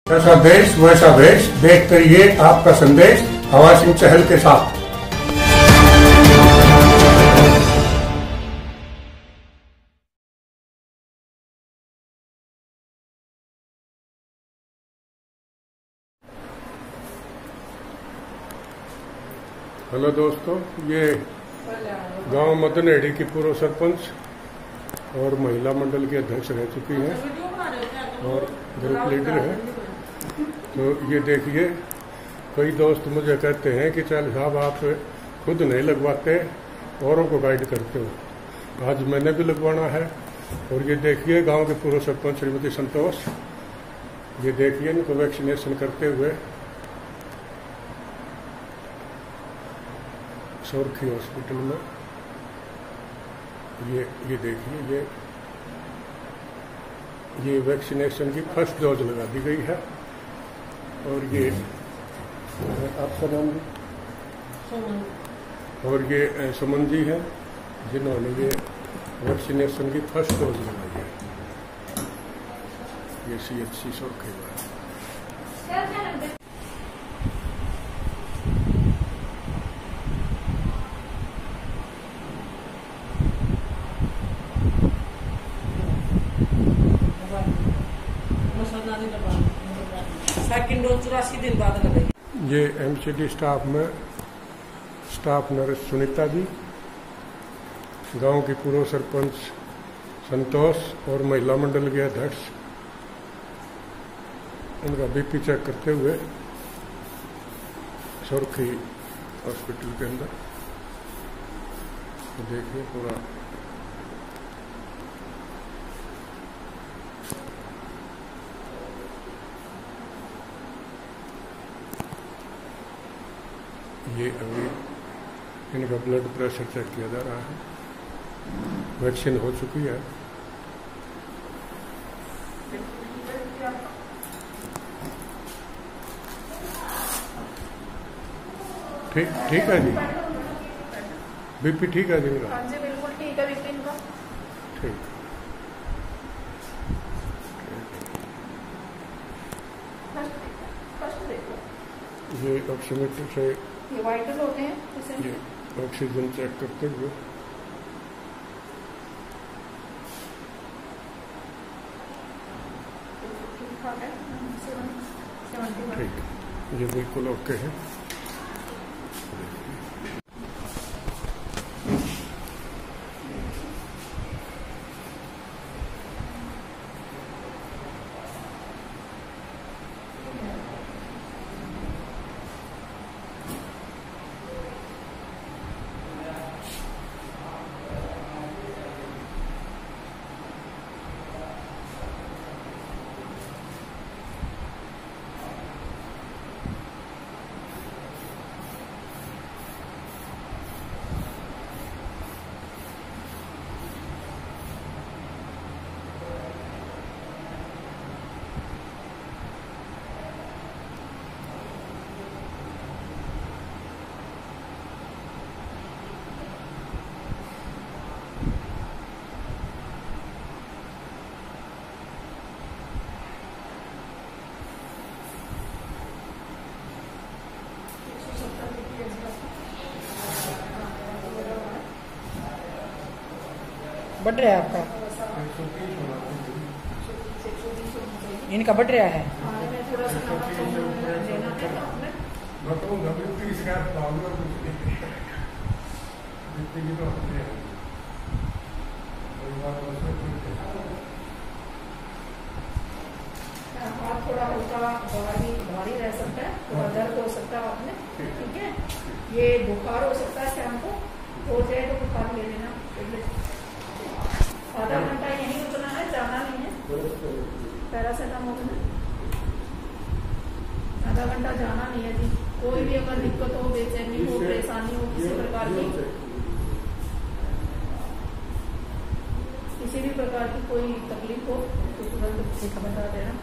जैसा देश वैसा भेष, देखते रहिए आपका संदेश हवा सिंह चहल के साथ। हेलो दोस्तों, ये गांव मदनहेड़ी की पूर्व सरपंच और महिला मंडल की अध्यक्ष रह चुकी हैं और ग्रुप लीडर है। तो ये देखिए, कई दोस्त मुझे कहते हैं कि चल साहब आप खुद नहीं लगवाते, औरों को गाइड करते हो। आज मैंने भी लगवाना है। और ये देखिए गांव के पूर्व सरपंच श्रीमती संतोष, ये देखिए इनको वैक्सीनेशन करते हुए सोरखी हॉस्पिटल में। ये देखिए, ये वैक्सीनेशन की फर्स्ट डोज लगा दी गई है। और ये आपका नाम भी, और ये सुमन जी हैं जिन्होंने ये वैक्सीनेशन की फर्स्ट डोज लगाई है। ये CHC सोरखी में। सेकंड डोज 84 दिन बाद लगेगी। ये MCD स्टाफ में स्टाफ नर्स सुनीता जी, गांव की पूर्व सरपंच संतोष और महिला मंडल के अध्यक्ष, उनका BP चेक करते हुए सोरखी हॉस्पिटल के अंदर। तो देखिए पूरा ये अभी इनका ब्लड प्रेशर चेक किया जा रहा है। वैक्सीन हो चुकी है। ठीक है जी, BP ठीक है जी इनका? हाँ जी बिल्कुल ठीक है BP इनका। ठीक। ये ऑक्सीमीटर से ये वाइटल होते हैं, ये ऑक्सीजन चेक करते हुए ठीक, ये बिल्कुल ओके है। बढ़ रहा है आपका, इनका बढ़ रहा है। थोड़ा हल्का भारी रह सकता है, थोड़ा दर्द हो सकता है आपने, ठीक है। ये बुखार हो सकता है, शाम को हो जाए तो बुखार ले लेना। आधा घंटा यहीं रुकना है, जाना नहीं है। पैरासीटामोल में आधा घंटा जाना नहीं है जी। कोई भी अगर दिक्कत हो, बेचैनी हो, परेशानी हो किसी प्रकार की, किसी भी प्रकार की कोई तकलीफ हो तो तुरंत बता देना।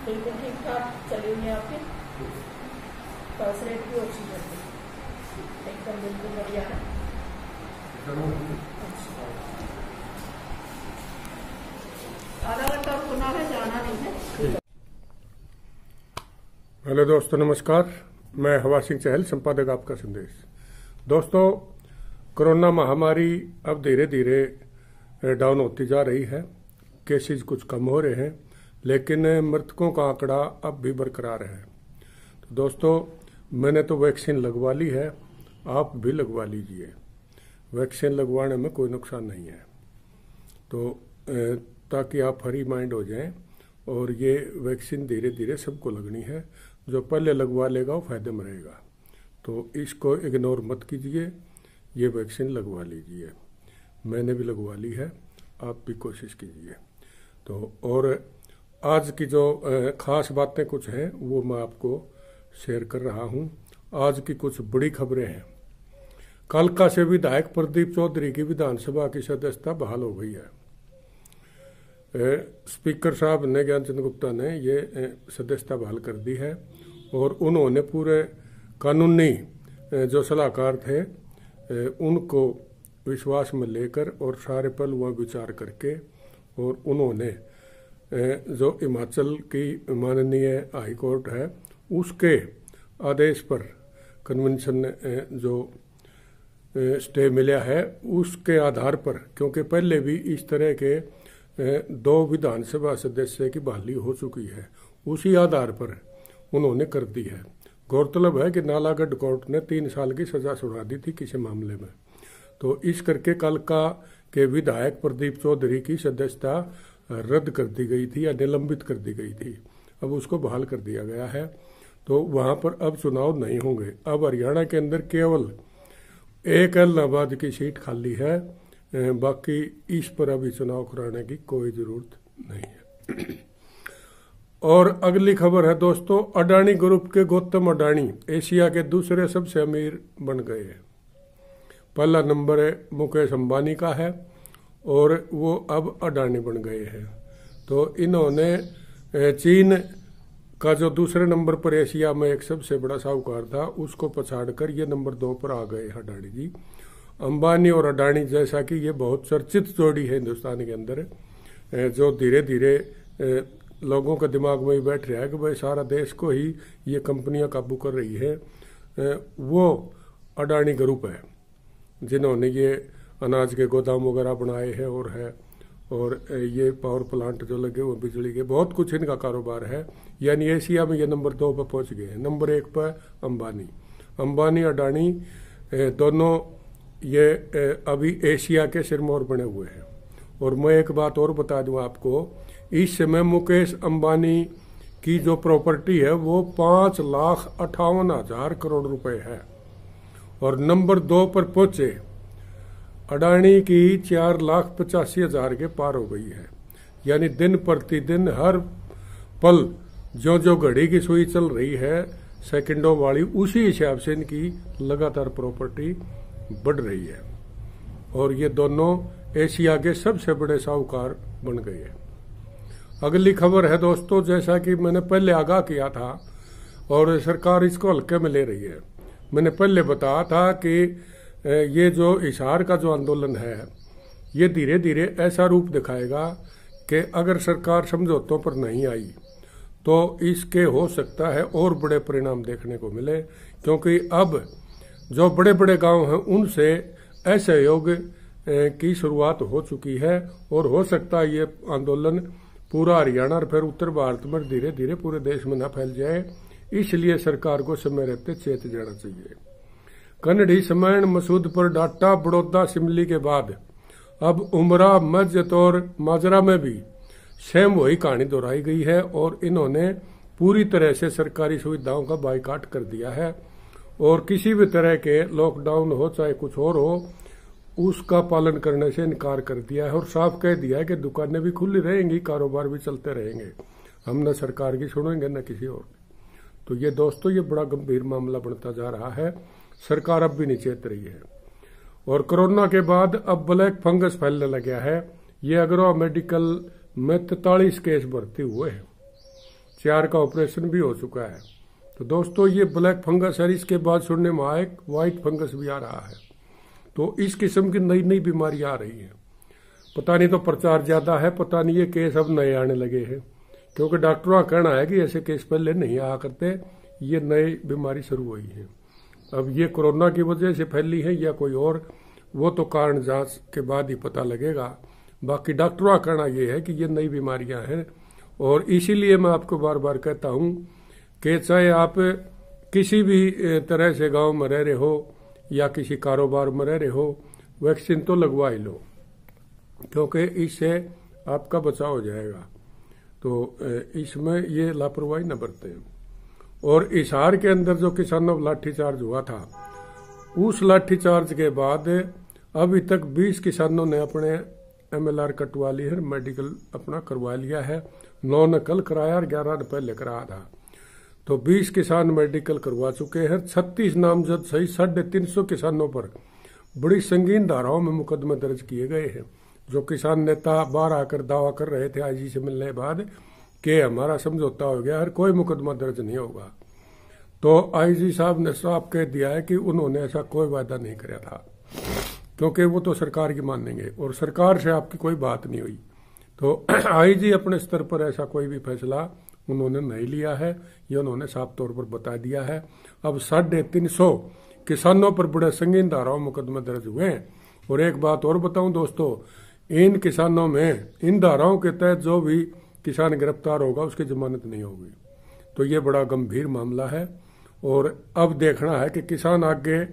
बिल्कुल ठीक ठाक चली हुई है आपकी, पल्स रेट भी ऑक्सीजन एकदम बिल्कुल बढ़िया है। आधा घंटा रुकना है, जाना नहीं है। हेलो दोस्तों, नमस्कार। मैं हवा सिंह चहल, संपादक आपका संदेश। दोस्तों, कोरोना महामारी अब धीरे धीरे डाउन होती जा रही है। केसेस कुछ कम हो रहे हैं, लेकिन मृतकों का आंकड़ा अब भी बरकरार है। तो दोस्तों, मैंने तो वैक्सीन लगवा ली है, आप भी लगवा लीजिए। वैक्सीन लगवाने में कोई नुकसान नहीं है, तो ताकि आप फ्री माइंड हो जाएं। और ये वैक्सीन धीरे धीरे सबको लगनी है। जो पहले लगवा लेगा वो फायदे में रहेगा, तो इसको इग्नोर मत कीजिए, ये वैक्सीन लगवा लीजिए। मैंने भी लगवा ली है, आप भी कोशिश कीजिए। तो और आज की जो खास बातें कुछ हैं वो मैं आपको शेयर कर रहा हूं। आज की कुछ बड़ी खबरें हैं। कालका से विधायक प्रदीप चौधरी की विधानसभा की सदस्यता बहाल हो गई है। स्पीकर साहब ने, ज्ञानचंद गुप्ता ने, ये सदस्यता बहाल कर दी है। और उन्होंने पूरे कानूनी जो सलाहकार थे उनको विश्वास में लेकर और सारे पहलुओं विचार करके, और उन्होंने जो हिमाचल की माननीय हाई कोर्ट है उसके आदेश पर कन्वेंशन जो स्टे मिला है उसके आधार पर, क्योंकि पहले भी इस तरह के 2 विधानसभा सदस्य की बहाली हो चुकी है, उसी आधार पर उन्होंने कर दी है। गौरतलब है कि नालागढ़ कोर्ट ने 3 साल की सजा सुना दी थी किसी मामले में। तो इस करके कालका के विधायक प्रदीप चौधरी की सदस्यता रद्द कर दी गई थी या निलंबित कर दी गई थी। अब उसको बहाल कर दिया गया है, तो वहां पर अब चुनाव नहीं होंगे। अब हरियाणा के अंदर केवल एक इलाहाबाद की सीट खाली है, बाकी इस पर अभी चुनाव कराने की कोई जरूरत नहीं है। और अगली खबर है दोस्तों, अडानी ग्रुप के गौतम अडानी एशिया के दूसरे सबसे अमीर बन गए हैं। पहला नंबर मुकेश अंबानी का है और वो अब अडानी बन गए हैं। तो इन्होंने चीन का जो दूसरे नंबर पर एशिया में एक सबसे बड़ा साहूकार था उसको पछाड़कर ये नंबर 2 पर आ गए अडानी जी। अंबानी और अडानी जैसा कि ये बहुत चर्चित जोड़ी है हिंदुस्तान के अंदर, जो धीरे धीरे लोगों के दिमाग में ही बैठ रहा है कि भाई सारा देश को ही ये कंपनियां काबू कर रही है। वो अडानी ग्रुप है जिन्होंने ये अनाज के गोदाम वगैरह बनाए हैं और ये पावर प्लांट जो लगे हुए बिजली के, बहुत कुछ इनका कारोबार है। यानी एशिया में ये नंबर 2 पर पहुंच गए हैं। नंबर 1 पर अंबानी अडानी दोनों ये अभी एशिया के सिरमौर बने हुए हैं। और मैं एक बात और बता दूं आपको, इस समय मुकेश अंबानी की जो प्रॉपर्टी है वो 5,58,000 करोड़ रुपए है। और नंबर 2 पर पहुंचे अडानी की 4,85,000 के पार हो गई है। यानी दिन प्रतिदिन हर पल जो घड़ी की सुई चल रही है सेकंडों वाली, उसी हिसाब से इनकी लगातार प्रॉपर्टी बढ़ रही है। और ये दोनों एशिया के सबसे बड़े साहूकार बन गए हैं। अगली खबर है दोस्तों, जैसा कि मैंने पहले आगाह किया था और सरकार इसको हल्के में ले रही है। मैंने पहले बताया था कि ये जो हिसार का जो आंदोलन है ये धीरे धीरे ऐसा रूप दिखाएगा कि अगर सरकार समझौतों पर नहीं आई तो इसके हो सकता है और बड़े परिणाम देखने को मिले, क्योंकि अब जो बड़े बड़े गांव हैं उनसे असहयोग की शुरुआत हो चुकी है। और हो सकता है ये आंदोलन पूरा हरियाणा और फिर उत्तर भारत में धीरे धीरे पूरे देश में न फैल जाए, इसलिए सरकार को समय रहते चेत जाना चाहिए। कन्नड़ी समैन मसूद पर डाटा, बड़ौदा सिमली के बाद अब उमरा मस्जिद और माजरा में भी सेम वही कहानी दोहराई गई है और इन्होंने पूरी तरह से सरकारी सुविधाओं का बाइकाट कर दिया है और किसी भी तरह के लॉकडाउन हो चाहे कुछ और हो उसका पालन करने से इनकार कर दिया है और साफ कह दिया है कि दुकानें भी खुली रहेंगी, कारोबार भी चलते रहेंगे, हम न सरकार की सुनेंगे न किसी और की। तो ये दोस्तों ये बड़ा गंभीर मामला बनता जा रहा है, सरकार अब भी नहीं चेत रही है। और कोरोना के बाद अब ब्लैक फंगस फैलने लगा है। ये अग्रवा मेडिकल में 43 केस भर्ती हुए हैं, 4 का ऑपरेशन भी हो चुका है। तो दोस्तों ये ब्लैक फंगस है, इसके बाद सुनने में आया व्हाइट फंगस भी आ रहा है। तो इस किस्म की नई नई बीमारियां आ रही हैं। पता नहीं तो प्रचार ज्यादा है, पता नहीं ये केस अब नए आने लगे हैं, क्योंकि डॉक्टरों का कहना है कि ऐसे केस पहले नहीं आया करते, ये नई बीमारी शुरू हुई है। अब ये कोरोना की वजह से फैली है या कोई और, वो तो कारण जांच के बाद ही पता लगेगा। बाकी डॉक्टरों का कहना यह है कि ये नई बीमारियां हैं, और इसीलिए मैं आपको बार बार कहता हूं कि चाहे आप किसी भी तरह से गांव में रह रहे हो या किसी कारोबार में रह रहे हो, वैक्सीन तो लगवा ही लो, क्योंकि इससे आपका बचाव हो जाएगा। तो इसमें ये लापरवाही न बरतें। और हिसार के अंदर जो किसानों का लाठीचार्ज हुआ था, उस लाठीचार्ज के बाद अभी तक 20 किसानों ने अपने MLR कटवा ली है, मेडिकल अपना करवा लिया है। 9 ने कल कराया और 11 ने पहले कराया था। तो 20 किसान मेडिकल करवा चुके हैं। 36 नामजद सहित 350 किसानों पर बड़ी संगीन धाराओं में मुकदमे दर्ज किए गए हैं। जो किसान नेता बाहर आकर दावा कर रहे थे IG से मिलने के बाद कि हमारा समझौता हो गया है, कोई मुकदमा दर्ज नहीं होगा, तो IG साहब ने साफ कह दिया है कि उन्होंने ऐसा कोई वायदा नहीं किया था, क्योंकि वो तो सरकार की मानेंगे और सरकार से आपकी कोई बात नहीं हुई। तो IG अपने स्तर पर ऐसा कोई भी फैसला उन्होंने नहीं लिया है, ये उन्होंने साफ तौर पर बता दिया है। अब 350 किसानों पर बड़े संगीन धाराओं मुकदमे दर्ज हुए हैं। और एक बात और बताऊं दोस्तों, इन किसानों में इन धाराओं के तहत जो भी किसान गिरफ्तार होगा उसकी जमानत नहीं होगी। तो ये बड़ा गंभीर मामला है, और अब देखना है कि किसान आगे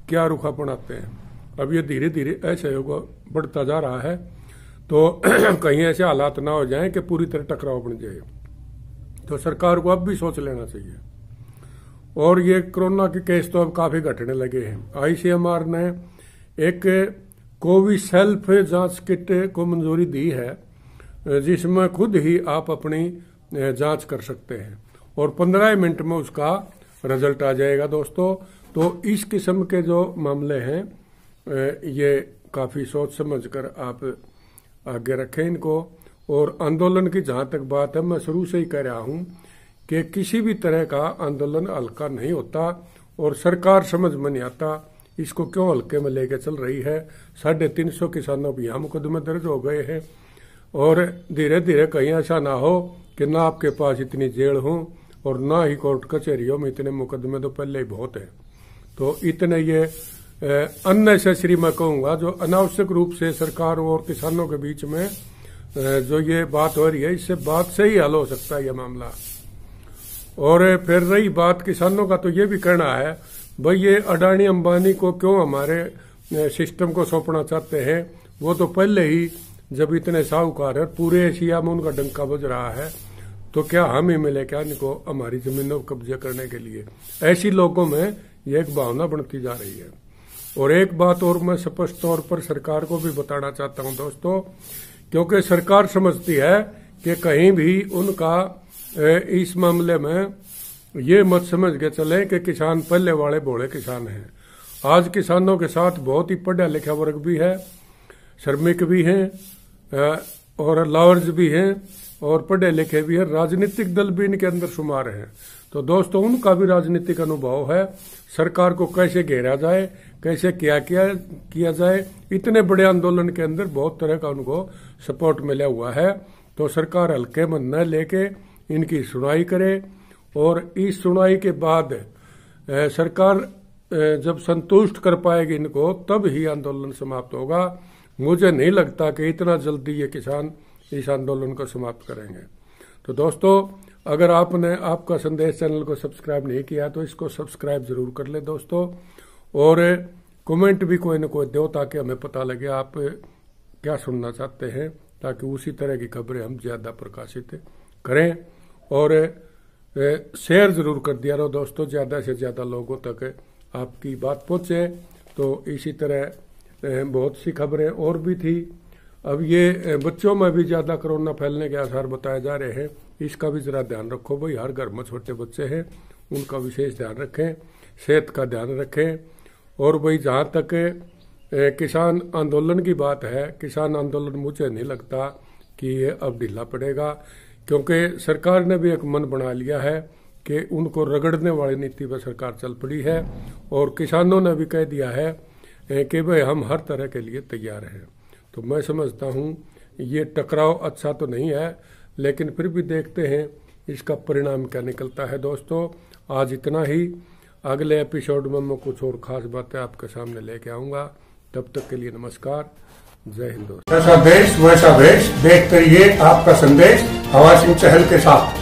क्या रुख अपनाते हैं। अब ये धीरे धीरे असहयोग बढ़ता जा रहा है, तो कहीं ऐसे हालात ना हो जाएं कि पूरी तरह टकराव बन जाए। तो सरकार को अब भी सोच लेना चाहिए। और ये कोरोना के केस तो अब काफी घटने लगे हैं। ICMR ने एक कोविसेल्फ जांच किट को मंजूरी दी है, जिसमें खुद ही आप अपनी जांच कर सकते हैं और 15 मिनट में उसका रिजल्ट आ जाएगा दोस्तों। तो इस किस्म के जो मामले हैं, ये काफी सोच समझ कर आप आगे रखें इनको। और आंदोलन की जहां तक बात है, मैं शुरू से ही कह रहा हूं कि किसी भी तरह का आंदोलन हल्का नहीं होता, और सरकार समझ में नहीं आता इसको क्यों हल्के में लेके चल रही है। 350 किसानों पर यहाँ मुकदमे दर्ज हो गए हैं, और धीरे धीरे कहीं ऐसा ना हो कि ना आपके पास इतनी जेल हो और ना ही कोर्ट कचहरियों में इतने मुकदमे तो पहले ही बहुत है। तो इतने ये अननेसेसरी मैं कहूंगा, जो अनावश्यक रूप से सरकार और किसानों के बीच में जो ये बात हो रही है, इससे बात से ही हल हो सकता है ये मामला। और फिर रही बात किसानों का, तो ये भी कहना है भाई ये अडानी अंबानी को क्यों हमारे सिस्टम को सौंपना चाहते हैं। वो तो पहले ही जब इतने साहूकार है, पूरे एशिया में उनका डंका बज रहा है, तो क्या हम ही मिले क्या इनको हमारी जमीनों को कब्जे करने के लिए। ऐसी लोगों में ये एक भावना बनती जा रही है। और एक बात और मैं स्पष्ट तौर पर सरकार को भी बताना चाहता हूं दोस्तों, क्योंकि सरकार समझती है कि कहीं भी उनका इस मामले में ये मत समझ के चले कि किसान पहले वाले भोले किसान हैं। आज किसानों के साथ बहुत ही पढ़ा लिखा वर्ग भी है, श्रमिक भी हैं और लावर्स भी हैं और पढ़े लिखे भी हैं, राजनीतिक दल भी इनके अंदर शुमार हैं। तो दोस्तों उनका भी राजनीतिक अनुभव है, सरकार को कैसे घेरा जाए, कैसे किया जाए। इतने बड़े आंदोलन के अंदर बहुत तरह का उनको सपोर्ट मिला हुआ है। तो सरकार हल्के में न लेके इनकी सुनवाई करे, और इस सुनवाई के बाद सरकार जब संतुष्ट कर पाएगी इनको, तब ही आंदोलन समाप्त होगा। मुझे नहीं लगता कि इतना जल्दी ये किसान इस आंदोलन को समाप्त करेंगे। तो दोस्तों, अगर आपने आपका संदेश चैनल को सब्सक्राइब नहीं किया तो इसको सब्सक्राइब जरूर कर ले दोस्तों, और कमेंट भी कोई न कोई दो ताकि हमें पता लगे आप क्या सुनना चाहते हैं, ताकि उसी तरह की खबरें हम ज्यादा प्रकाशित करें। और शेयर जरूर कर दिया रहो दोस्तों, ज्यादा से ज्यादा लोगों तक आपकी बात पहुंचे। तो इसी तरह बहुत सी खबरें और भी थी। अब ये बच्चों में भी ज्यादा कोरोना फैलने के आसार बताए जा रहे हैं, इसका भी जरा ध्यान रखो भाई। हर घर में छोटे बच्चे हैं, उनका विशेष ध्यान रखें, सेहत का ध्यान रखें। और भाई जहां तक किसान आंदोलन की बात है, किसान आंदोलन मुझे नहीं लगता कि ये अब ढीला पड़ेगा, क्योंकि सरकार ने भी एक मन बना लिया है कि उनको रगड़ने वाली नीति पर सरकार चल पड़ी है। और किसानों ने भी कह दिया है कि भाई हम हर तरह के लिए तैयार हैं। तो मैं समझता हूँ ये टकराव अच्छा तो नहीं है, लेकिन फिर भी देखते हैं इसका परिणाम क्या निकलता है। दोस्तों आज इतना ही, अगले एपिसोड में मैं कुछ और खास बातें आपके सामने लेके आऊँगा। तब तक के लिए नमस्कार, जय हिंद। जैसा देश वैसा वेश, देखते रहिए आपका संदेश हवा सिंह चहल के साथ।